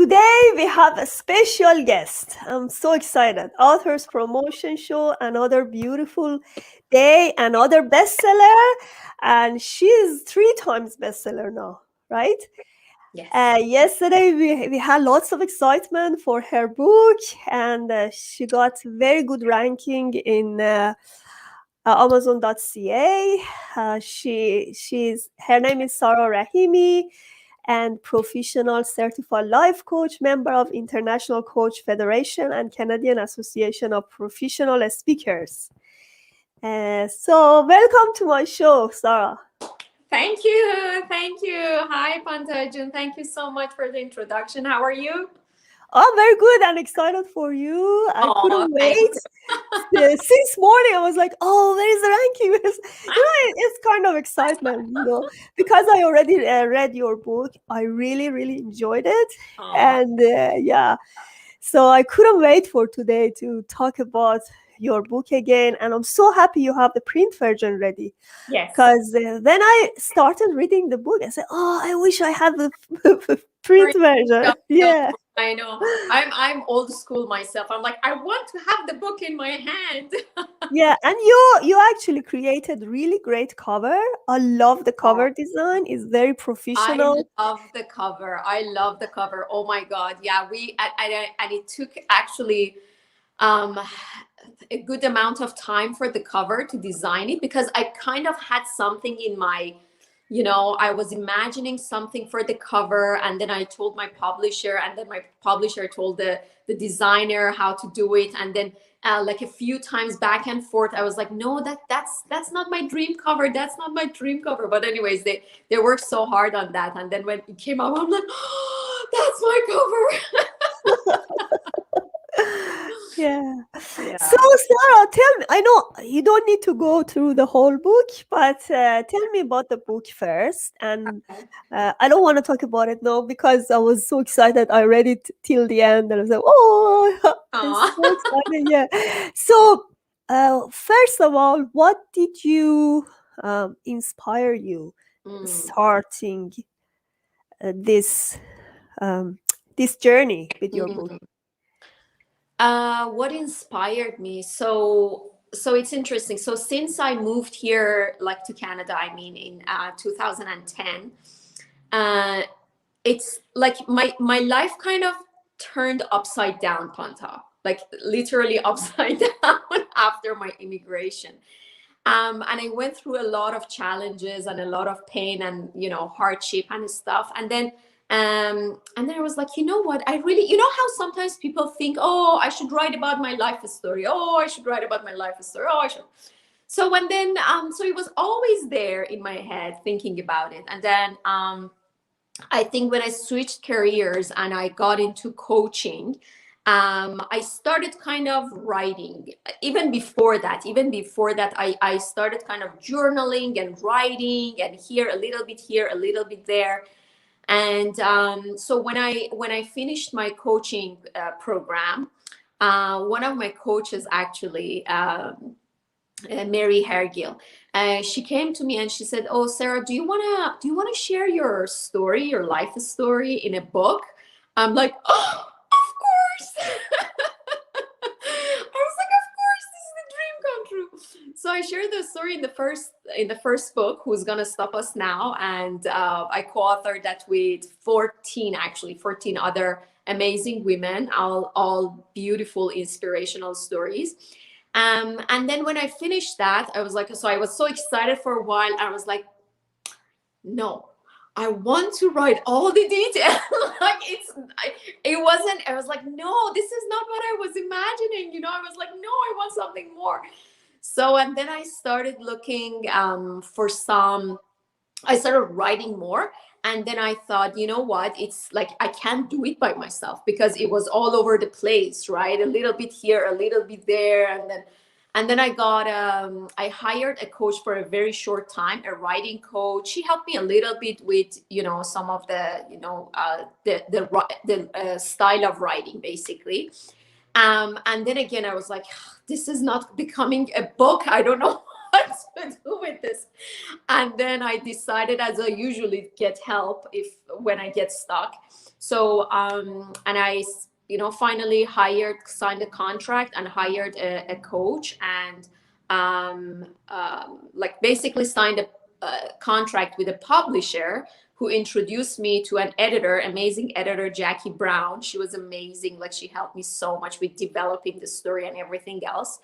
Today we have a special guest. I'm so excited. Authors Promotion Show, another beautiful day, another bestseller, and she's three times bestseller now, right? Yes. Yesterday we had lots of excitement for her book, and she got very good ranking in Amazon.ca. She's her name is Sara Rahimi, and professional certified life coach, member of International Coach Federation and Canadian Association of Professional Speakers. So welcome to my show, Sarah. Thank you. Thank you. Hi, Pantea. Thank you so much for the introduction. How are you? I'm very good and excited for you. I Oh, couldn't thank wait. Since morning, I was like, "Oh, where is the ranking?" It's kind of excitement, because I already read your book. I really, really enjoyed it, oh, and yeah, so I couldn't wait for today to talk about your book again. And I'm so happy you have the print version ready. yes. Because when I started reading the book, I said, "Oh, I wish I had the print Great. version." No, Yeah. I know. I'm old school myself. I'm like, I want to have the book in my hand. Yeah, and you actually created really great cover. I love the Oh, cover design. It's very I professional. love the cover. I love the cover. Oh my God. Yeah, and it took actually um a good amount of time for the cover to design it because I kind of had something in my, I was imagining something for the cover, and then I told my publisher, and then my publisher told the designer how to do it, and then like a few times back and forth, I was like, no, that's not my dream cover. That's not my dream cover. But anyways, they worked so hard on that, and then when it came out, I'm like, oh, that's my cover. Yeah. So, Yeah. Sarah, tell me, I know you don't need to go through the whole book, but tell me about the book first. And I don't want to talk about it now because I was so excited. I read it till the end and I was like, oh, I'm Aw. so excited. Yeah. So, first of all, what did you inspire you Mm, starting this this journey with your book? mm. What inspired me? So it's interesting. So since I moved here, like to Canada, I mean, in 2010, uh, it's like my life kind of turned upside down, Panta, like literally upside down after my immigration. And I went through a lot of challenges and a lot of pain and hardship and stuff. And then I was like, you know what? I really, how sometimes people think, oh, I should write about my life story. Oh, I should write about my life story. Oh, I should. So it was always there in my head thinking about it. And then I think when I switched careers and I got into coaching, I started kind of writing. Even before that, I started kind of journaling and writing, and here, a little bit there. And so when I finished my coaching program, one of my coaches actually, Mary Hergill. She came to me and she said, "Oh, Sarah, do you wanna share your story, your life story in a book?" I'm like, "Oh, of course!" I was like, "Of course, this is the dream come true." So I shared the story in the first book, "Who's Gonna Stop Us Now," and I co-authored that with 14 other amazing women, all beautiful, inspirational stories. And then when I finished that, I was so excited for a while. I was like, no, I want to write all the details. It wasn't, I was like, no, this is not what I was imagining. I was like, no, I want something more. So, and then I started looking I started writing more. And then I thought, you know what? It's like I can't do it by myself because it was all over the place, right? A little bit here, a little bit there. And then I hired a coach for a very short time, a writing coach. She helped me a little bit with, some of the, the style of writing, basically. And then again, I was like, this is not becoming a book. I don't know what to do with this. And then I decided, as I usually get help if when I get stuck. So and I, finally signed a contract and hired a coach, and like basically signed a contract with a publisher who introduced me to an editor, amazing editor, Jackie Brown. She was amazing. Like, she helped me so much with developing the story and everything else.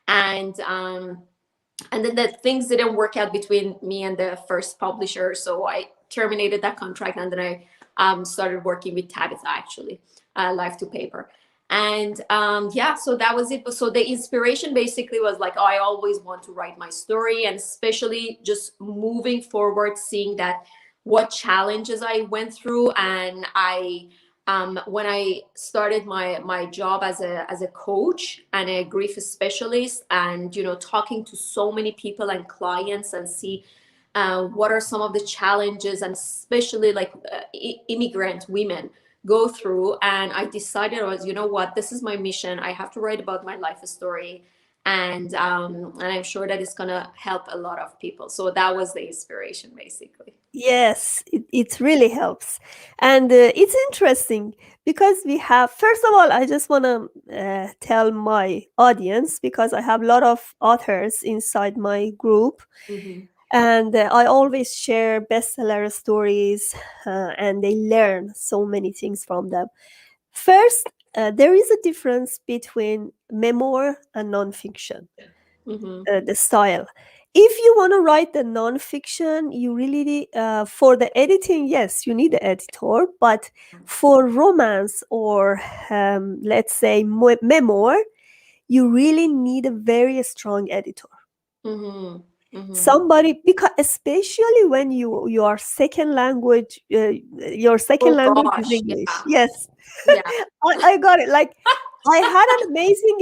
And then the things didn't work out between me and the first publisher, so I terminated that contract, and then I started working with Tabitha, actually, live to paper. And yeah, so that was it. So the inspiration basically was like, oh, I always want to write my story, and especially just moving forward, seeing that what challenges I went through. And when I started my job as a coach and a grief specialist, and talking to so many people and clients, and see what are some of the challenges, and especially like immigrant women go through, and I decided, you know what, this is my mission. I have to write about my life story, and I'm sure that it's gonna help a lot of people. So that was the inspiration, basically. Yes, it really helps. And it's interesting because we have, first of all, I just want to tell my audience, because I have a lot of authors inside my group, Mm-hmm. and I always share bestseller stories, and they learn so many things from them. First, there is a difference between memoir and nonfiction, Mm-hmm. the style. If you want to write the nonfiction, you really, for the editing, yes, you need the editor, but for romance or let's say memoir, you really need a very strong editor. Mm-hmm. Mm-hmm. Somebody, because especially when you are second language, your second Oh language is gosh, English. yeah, Yes, yeah. I got it. Like, I had an amazing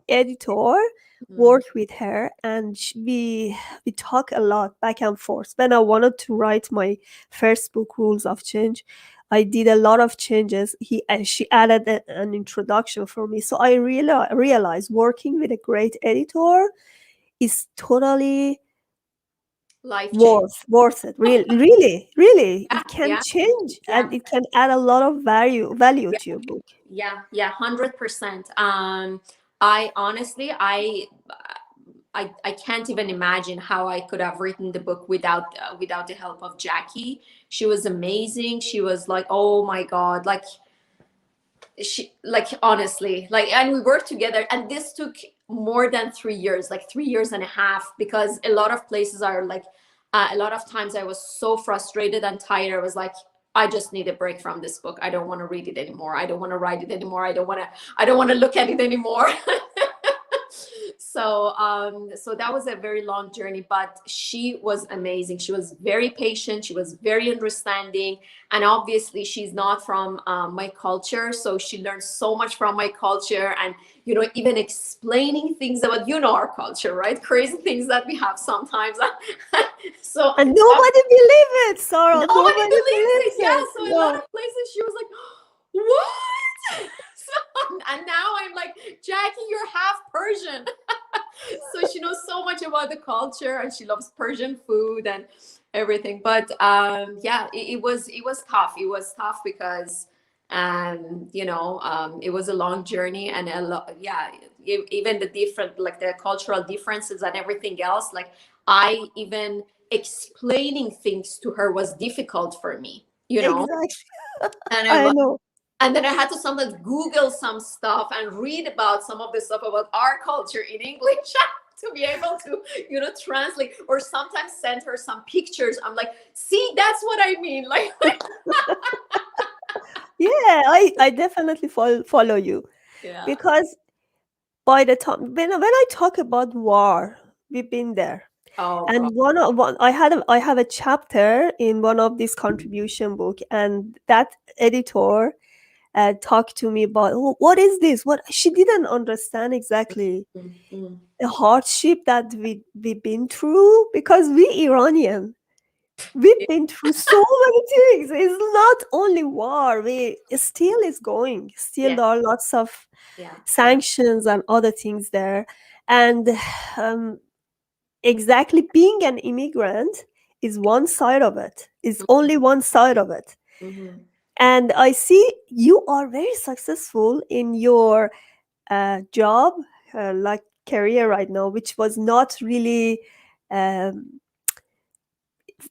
editor, Mm-hmm. work with her, and we talk a lot back and forth. When I wanted to write my first book, Rules of Change, I did a lot of changes. She added an introduction for me, so I realized working with a great editor is totally Life change. worth it. Really, Yeah, it can yeah, change, yeah, and it can add a lot of value yeah, to your book. yeah, 100%. I honestly, I can't even imagine how I could have written the book without the help of Jackie. She was amazing. She was like, oh my God, like she, like, honestly, like, and we worked together, and this took more than 3 years, like 3 years and a half, because a lot of places are like, a lot of times I was so frustrated and tired. I was like, I just need a break from this book. I don't want to read it anymore. I don't want to write it anymore. I don't want to look at it anymore. So that was a very long journey, but she was amazing. She was very patient. She was very understanding, and obviously she's not from my culture, so she learned so much from my culture, and even explaining things about our culture, right? Crazy things that we have sometimes. So And nobody believes it, Sarah. nobody Nobody believes it. believes Yeah. it. So a lot Yeah. of places she was like, what? And now I'm like, Jackie, you're half Persian. So she knows so much about the culture, and she loves Persian food and everything. But yeah, it was tough. It was tough because it was a long journey, and a lot, yeah, even the different, like, the cultural differences and everything else. Like, I even explaining things to her was difficult for me. Exactly. And I I was know. and then I had to sometimes Google some stuff and read about some of the stuff about our culture in English to be able to, translate, or sometimes send her some pictures. I'm like, see, that's what I mean. Like, Yeah, I definitely follow you, yeah. because by the time when I talk about war, we've been there. Oh God. And I have a chapter in one of these contribution book, and that editor talked to me about, oh, what is this? What she didn't understand exactly Mm-hmm. the hardship that we've been through, because we Iranian, we've been through so many things. It's not only war. We still is going. Still Yeah, there are lots of yeah, yeah. sanctions and other things there, and um, exactly, being an immigrant is one side of it, is only one side of it. Mhm. And I see you are very successful in your job, like career right now, which was not really, um,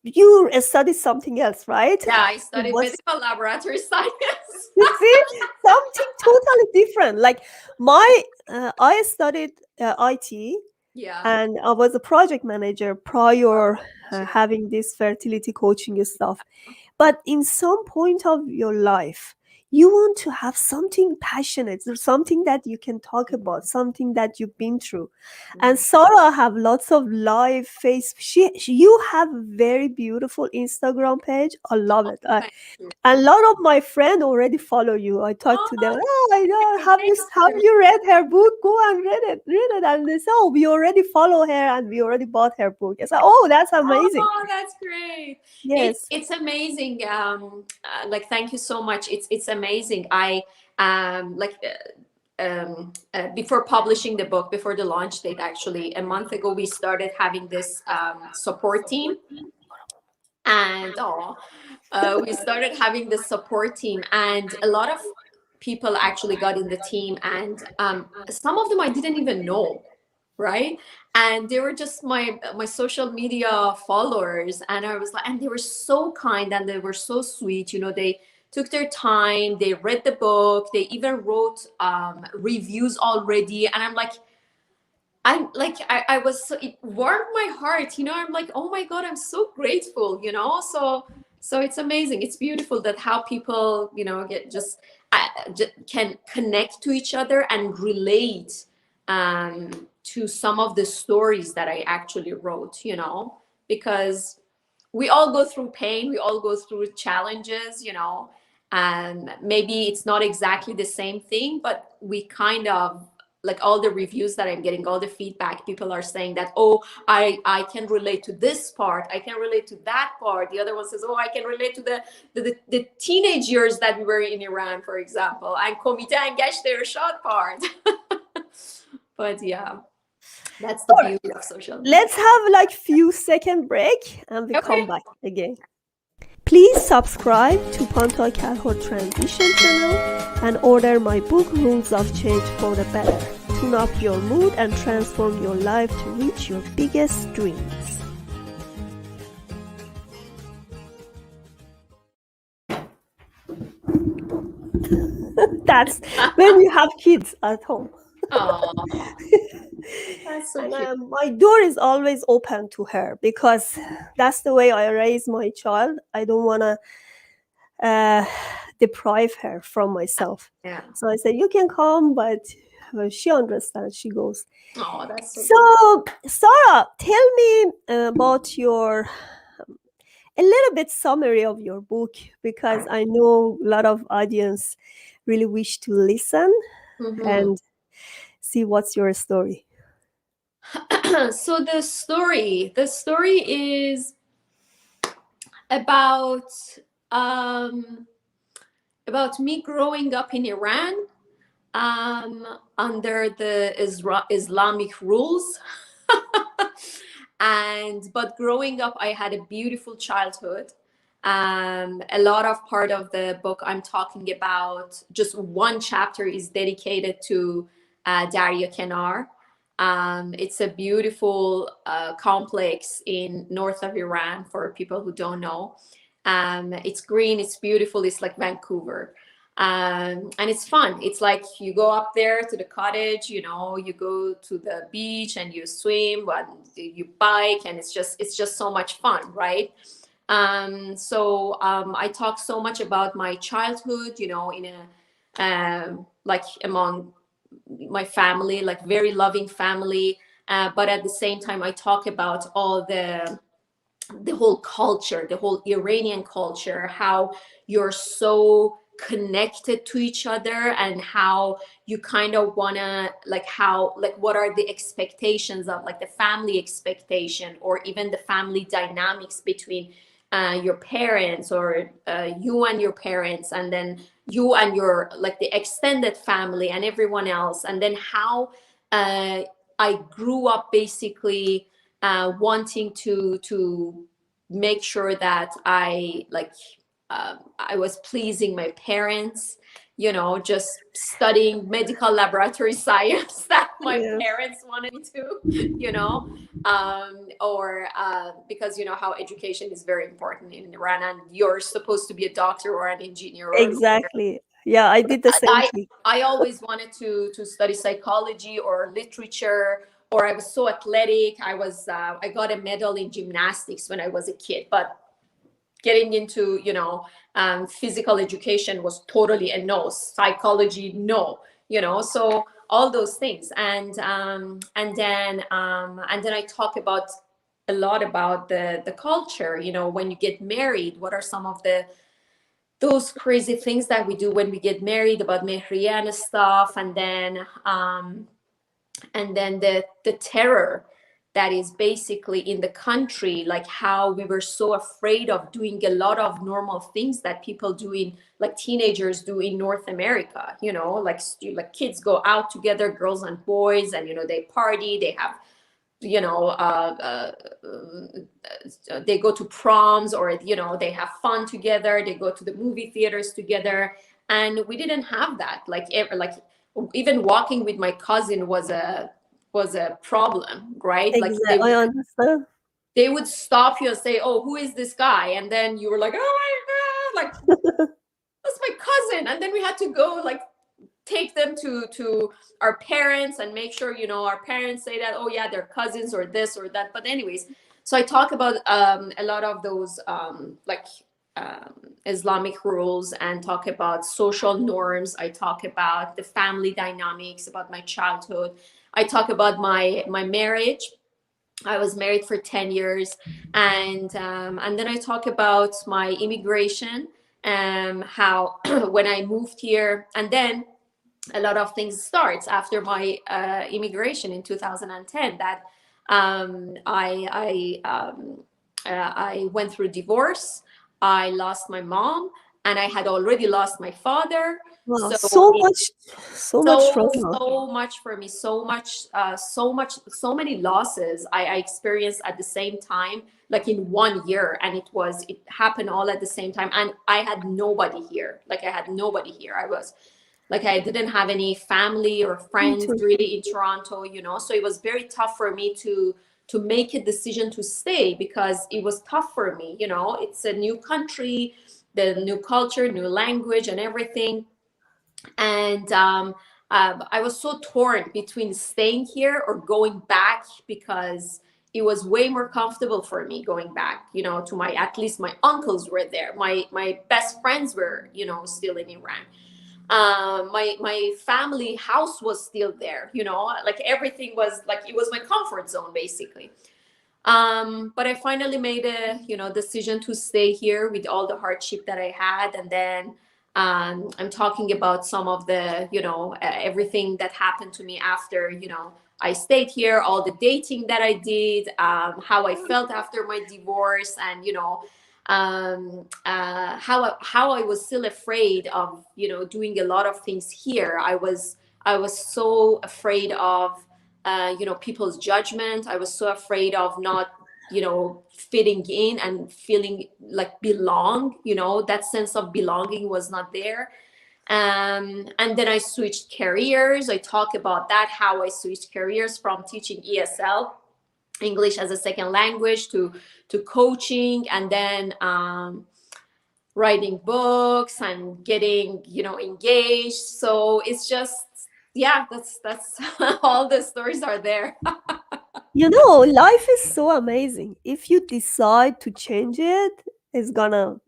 you studied something else, right? Yeah, I It studied was, medical laboratory science. you see, something totally different. Like my, I studied IT, Yeah. and I was a project manager prior Oh, too. having this fertility coaching stuff. But in some point of your life, you want to have something passionate, or something that you can talk about, something that you've been through. And Mhm. Sarah have lots of live face. You have a very beautiful Instagram page. I love Oh, it. thank you. And a lot of my friends already follow you. I talk to them. Oh, Oh, I know. great. Have you Thank have you. you read her book? Go and read it. Read it. And they say, oh, we already follow her and we already bought her book. It's like, oh, that's amazing. Oh, that's great. Yes. It's amazing. Like, thank you so much. It's amazing. I like before publishing the book, before the launch date, actually a month ago, we started having this support team, and we started having this support team, and a lot of people actually got in the team, and some of them I didn't even know, right? And they were just my social media followers, and I was like, and they were so kind and they were so sweet. They took their time, they read the book, they even wrote reviews already, and I'm like, I was so, it warmed my heart. I'm like, oh my God, I'm so grateful. So it's amazing. It's beautiful that how people get just can connect to each other and relate to some of the stories that I actually wrote. Because we all go through pain, we all go through challenges. And maybe it's not exactly the same thing, but we kind of, like, all the reviews that I'm getting, all the feedback, people are saying that, oh, I can relate to this part, I can relate to that part. The other one says, oh, I can relate to the teenage years that we were in Iran, for example, and komite and gasht irshad part. But yeah, that's the All right. beauty of social media. Let's have like few second break and we come Okay. back again. Please subscribe to Pantea Kalhor Transition channel and order my book Rules of Change for the Better. Tune up your mood and transform your life to reach your biggest dreams. That's when you have kids at home. Oh, that's so And cute. my door is always open to her because that's the way I raise my child. I don't want to uh, deprive her from myself. Yeah. So I say, you can come, but she understands. She goes. Oh, that's so cute. So, Sarah, tell me about a little bit summary of your book, because I know a lot of audience really wish to listen Mhm. and see what's your story. So the story is about um, about me growing up in Iran under the Islamic rules. But growing up, I had a beautiful childhood. A lot of part of the book I'm talking about, just one chapter is dedicated to Darya Kenar. It's a beautiful complex in north of Iran, for people who don't know. It's green, it's beautiful, it's like Vancouver. And it's fun. It's like you go up there to the cottage, you go to the beach and you swim and you bike, and it's just so much fun, right? So I talk so much about my childhood, in a like among my family, like very loving family. But at the same time, I talk about all the whole culture, the whole Iranian culture, how you're so connected to each other, and how you kind of wanna, like, how, like, what are the expectations of, like, the family expectation, or even the family dynamics between your parents, or you and your parents, and then you and your, like, the extended family and everyone else, and then how I grew up basically wanting to make sure that I was pleasing my parents, just studying medical laboratory science that my Yeah. parents wanted me to, or because you know how education is very important in Iran, and you're supposed to be a doctor or an engineer or a lawyer. Exactly. Yeah, I did the same I thing. I always wanted to study psychology or literature, or I was so athletic. I got a medal in gymnastics when I was a kid, but getting into physical education was totally a no. Psychology, no. So all those things, and then I talk about a lot about the culture. When you get married, what are some of those crazy things that we do when we get married, about mehriye and stuff, and then the terror that is basically in the country, like how we were so afraid of doing a lot of normal things that people do in, like teenagers do in North America, like kids go out together, girls and boys, and they party, they have you know they go to proms, or they have fun together, they go to the movie theaters together, and we didn't have that, like ever. Like even walking with my cousin was a problem, right? Like Exactly. I understand. they would stop you and say, "Oh, who is this guy?" And then you were like, "Oh my god, like that's my cousin." And then we had to go, like, take them to our parents and make sure our parents say that, oh yeah, they're cousins or this or that. But anyways, so I talk about a lot of those Islamic rules, and talk about social norms. I talk about the family dynamics, about my childhood. I talk about my marriage. I was married for 10 years, and then I talk about my immigration, how when I moved here, and then a lot of things starts after my immigration in 2010, that I went through divorce. I lost my mom, and I had already lost my father. Wow, So so it, much, so much so trauma. so much for me, so many losses I experienced at the same time, like in 1 year, and it happened all at the same time, and I had nobody here. I was like, I didn't have any family or Me friends too. really in Toronto, so it was very tough for me to make a decision to stay, because it was tough for me. It's a new country, the new culture, new language, and everything. And I was so torn between staying here or going back, because it was way more comfortable for me going back, to my, at least my uncles were there, my best friends were, still in Iran. My family house was still there, like everything was like, it was my comfort zone basically. But I finally made a decision to stay here with all the hardship that I had. And then I'm talking about some of the everything that happened to me after I stayed here, all the dating that I did, how I felt after my divorce, and how I was still afraid of doing a lot of things here. I was so afraid of people's judgment. I was so afraid of not fitting in and feeling like belong. That sense of belonging was not there. And then I switched careers. I talk about that, how I switched careers from teaching ESL, English as a second language, to coaching, and then writing books and getting engaged. So it's just, yeah, that's all the stories are there. Life is so amazing. If you decide to change it, it's gonna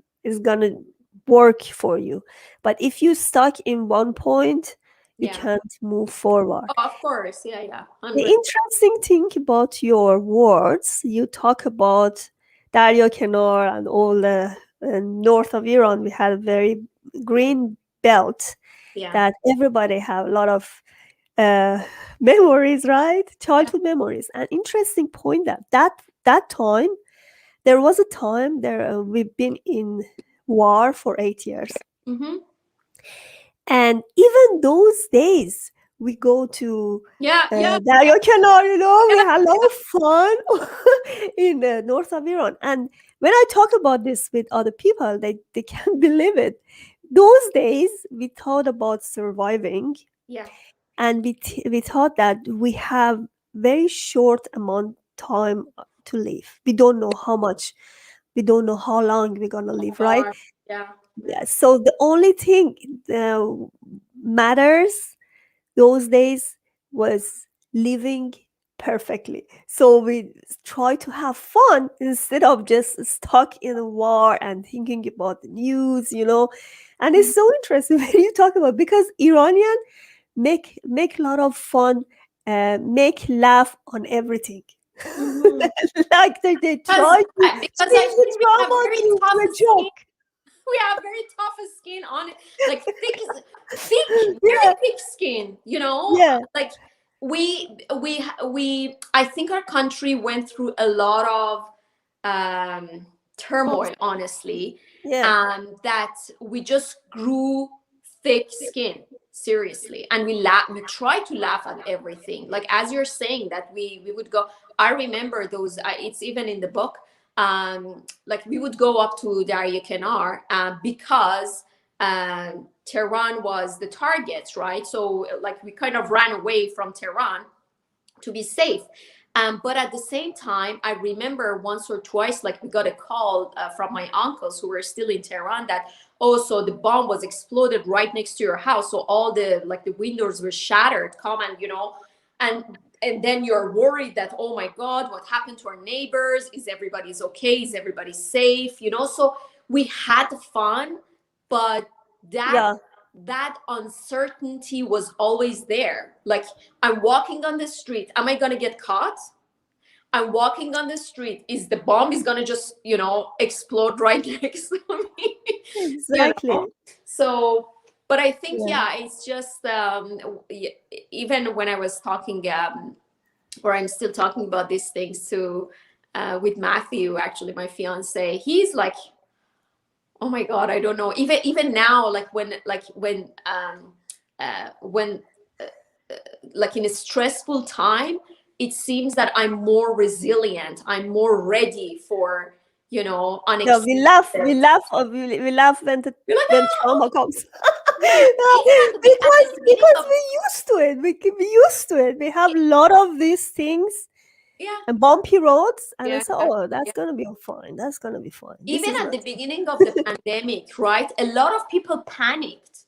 work for you. But if you stuck in one point, you Yeah. can't move forward. Oh, of course. Yeah, The 100. interesting thing about your words, you talk about Darya Kenar and all the north of Iran. We had a very green belt Yeah. that everybody have a lot of uh, memories, right? Yeah. Childhood memories. An interesting point that time there was a time there we've been in war for 8 years, Mm-hmm. and even those days we go to Yeah, yeah, Darya Kenar, we had a lot of fun in the north of Iran. And when I talk about this with other people, they can't believe it. Those days, we thought about surviving, yeah. and we thought that we have very short amount time to live. We don't know how much, we don't know how long we're gonna live, right? Or, yeah, yeah. Yeah, so the only thing matters those days was living perfectly. So we try to have fun instead of just stuck in a war and thinking about the news. And Mhm. it's so interesting when you talk about, because Iranian make a lot of fun, make laugh on everything. Mhm. Like they Because try to because I change the think we have drama very to tough a skin. joke. We have very tough skin on it, like thick, very Yeah, thick skin. yeah, Like we. I think our country went through a lot of ups, turmoil, honestly, yeah, that we just grew thick skin, seriously, and we try to laugh at everything, like as you're saying that we would go. I remember those, it's even in the book, like we would go up to Darya Kenar, because Tehran was the target, right? So like we kind of ran away from Tehran to be safe. But at the same time, I remember once or twice, like we got a call from my uncles who were still in Tehran, that also the bomb was exploded right next to your house. So all the windows were shattered. Come and, and then you're worried that, oh my God, what happened to our neighbors? Is everybody's okay? Is everybody safe? So we had fun, but that yeah. that uncertainty was always there. Like, I'm walking on the street, am I gonna get caught? I'm walking on the street, is the bomb is gonna just explode right next to me? you Exactly. know so, but I think, Yeah. yeah, it's just even when I was talking, or I'm still talking about these things to with Matthew, actually, my fiance, he's like, oh my God, I don't know, even now, like when like in a stressful time, it seems that I'm more resilient, I'm more ready for Yeah, we unexpected. laugh, we laugh when You're like, when ah! trauma comes. Yeah, Yeah, even at the beginning because of, we used to it. We used to it. We have a lot of these things yeah, and bumpy roads, and I yeah, said, "Oh, yeah. that's gonna be fine. That's gonna be fine. This Even is at not." the beginning of the pandemic, right, a lot of people panicked.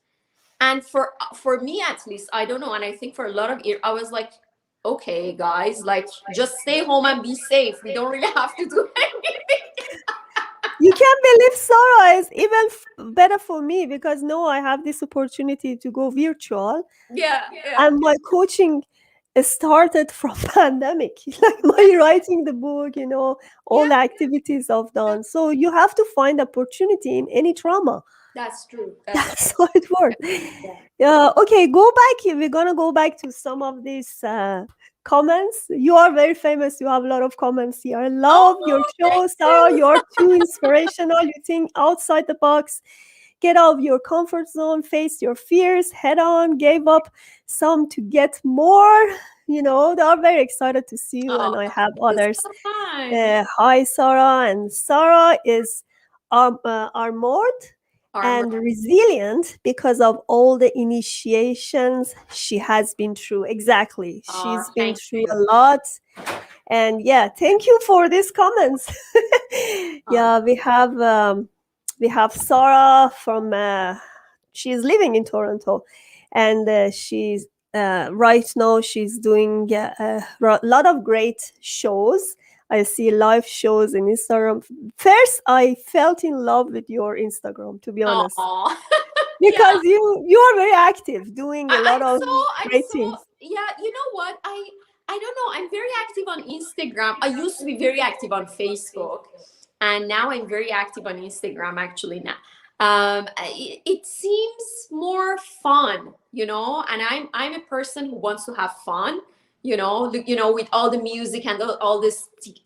And for me, at least, I don't know, and I think for a lot of it, I was like, okay, guys, like, just stay home and be safe, we don't really have to do anything. You can't believe Sarah is even better for me, because now I have this opportunity to go virtual, Yeah, yeah, and my coaching started from pandemic. Like yeah, my writing the book, all yeah, the activities I've yeah. done. So you have to find opportunity in any trauma. That's true, that's That's how it true. works. Yeah. Yeah. Okay. Go back. We're gonna go back to some of these comments. You are very famous. You have a lot of comments here. I love your Oh, thank show, Sarah. you. You're too inspirational. You think outside the box. Get out of your comfort zone. Face your fears head on. Gave up some to get more. They are very excited to see you, Oh, and I thank have you others. so much. Hi, Sarah. And Sarah is armored Armor. and resilient because of all the initiations she has been through. Exactly. Oh, She's been thank through you. a lot. And yeah, thank you for these comments. Oh, Yeah, we have Sarah from she's living in Toronto, and she's right now she's doing a lot of great shows. I see live shows in Instagram. First, I felt in love with your Instagram, to be honest, oh. Yeah. because you are very active, doing a lot of I'm great so, things. yeah, you know what? I don't know. I'm very active on Instagram. I used to be very active on Facebook, and now I'm very active on Instagram, actually, now. It seems more fun, and I'm a person who wants to have fun, with all the music and all the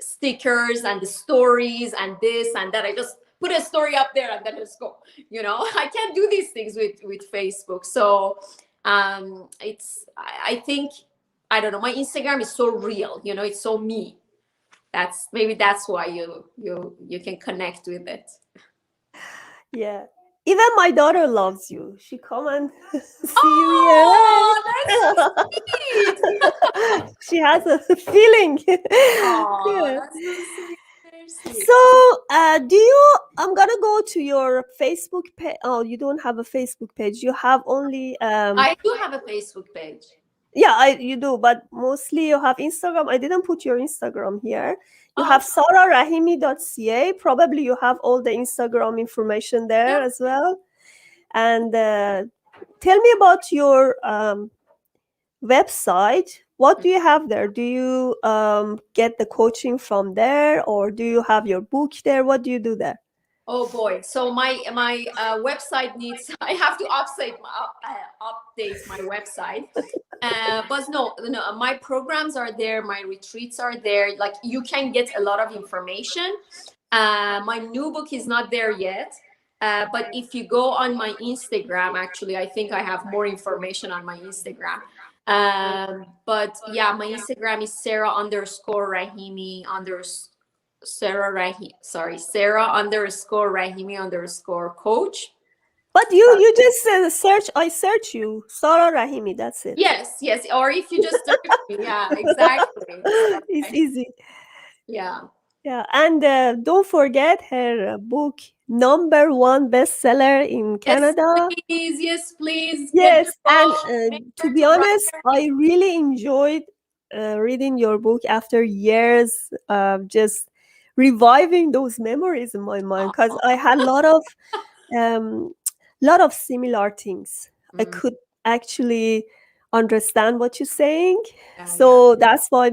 stickers and the stories and this and that. I just put a story up there and then just go. I can't do these things with Facebook. So It's I think, I don't know, my Instagram is so real, you know, it's so me. That's maybe that's why you can connect with it. Yeah. Even my daughter loves you. She come and see you Oh, that's so here. sweet. She has a feeling. Oh, Yeah. that's so sweet. Very sweet. So, do you? I'm gonna go to your Facebook page. Oh, you don't have a Facebook page. You have only I do have a Facebook page. yeah, you do, but mostly you have Instagram. I didn't put your Instagram here. You Oh, have sararahimi.ca. Probably you have all the Instagram information there yeah. as well. And tell me about your website. What do you have there? Do you get the coaching from there, or do you have your book there? What do you do there? Oh boy. So my website needs. I have to update my website. But no, my programs are there. My retreats are there. Like, you can get a lot of information. My new book is not there yet. But if you go on my Instagram, actually, I think I have more information on my Instagram. But yeah, my Instagram is Sarah underscore Rahimi underscore coach. But you just search. I search you, Sara Rahimi. That's it. Yes, yes. Or if you just search me, yeah, exactly. So, It's easy. yeah. Yeah, and don't forget her book, number one bestseller in Yes, Canada. please. Yes, please. Get the Yes, and book. Make to sure be to write honest, her name. I really enjoyed reading your book after years of just reviving those memories in my mind, because Oh, I had a um, lot of similar things. I mm, could actually understand what you're saying, yeah, yeah. so that's why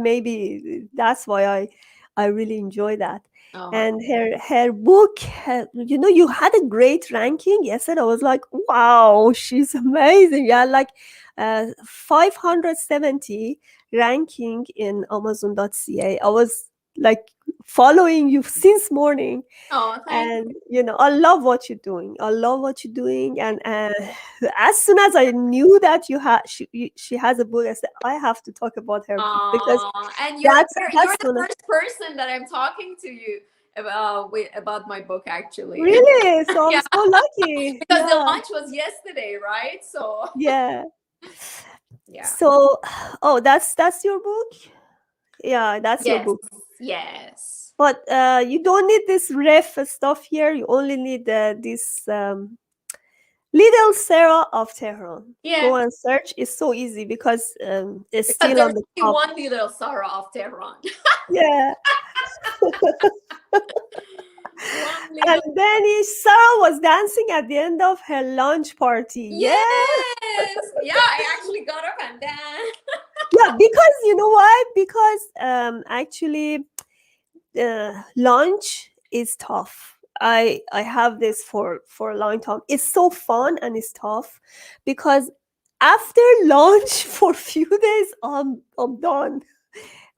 I really enjoy that. Oh, And her book, you had a great ranking. Yesterday I was like, wow, she's amazing. Yeah, like 570 ranking in Amazon.ca. I was like following you since morning, oh, thank and I love what you're doing. I love what you're doing. And as soon as I knew that she has a book, I said I have to talk about her book, because And you're that's the gonna first person that I'm talking to you about my book, actually. really. So I'm Yeah, so lucky. because the Yeah, launch was yesterday, right? So yeah. yeah. So, oh, that's your book. Yeah, that's your Yes, book. yes. But you don't need this ref stuff here. You only need this little Sara of Tehran. Yeah, Go and search. It's so easy, because it's because still there's on the only top. one little Sara of Tehran. Yeah. One And little. then Sarah was dancing at the end of her lunch party. Yeah. Yes. Yeah, I actually got up and danced. Yeah, because you know why? Because actually lunch is tough. I have this for a long time. It's so fun and it's tough, because after lunch for a few days I'm done.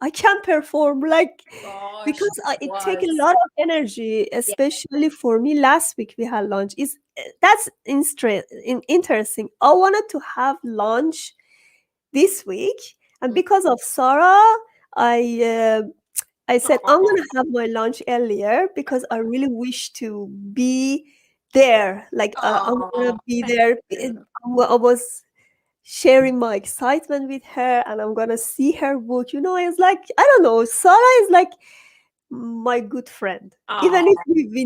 I can't perform, like, Gosh, because it take a was. lot of energy, Yeah. especially for me. Last week we had lunch. Is That's interesting. I wanted to have lunch this week, and Mm. because of Sarah, I uh, I said I'm Oh, gonna have my lunch earlier, because I really wish to be there. Like, I'm gonna oh, be thank there. you. I was sharing my excitement with her, and I'm gonna see her book. It's like, I don't know. Sarah is like my good friend. Even Oh, if we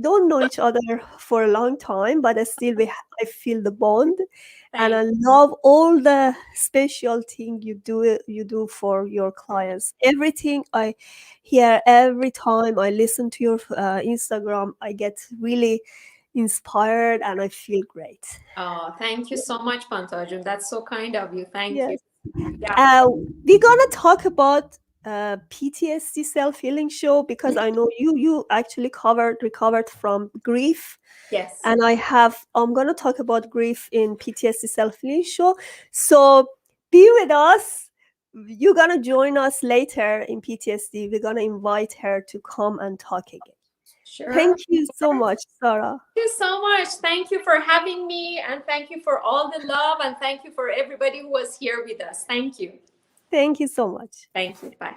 don't know each other for a long time, but still I feel the bond, and thank I love all the special thing you do for your you. clients. Everything I hear every time I listen to your Instagram, I get really inspired and I feel great. Oh, thank you so much, Pantajum. That's so kind of you. Thank you. Yes. Yeah. We're gonna talk about PTSD self-healing show, because I know you actually recovered from grief, Yes. and I'm gonna talk about grief in PTSD self-healing show. So be with us. You're gonna join us later in PTSD. We're gonna invite her to come and talk again. Sure. Thank you so much, Sarah. Thank you so much. Thank you for having me, and thank you for all the love, and thank you for everybody who was here with us. Thank you. Thank you so much. Thank you. Bye.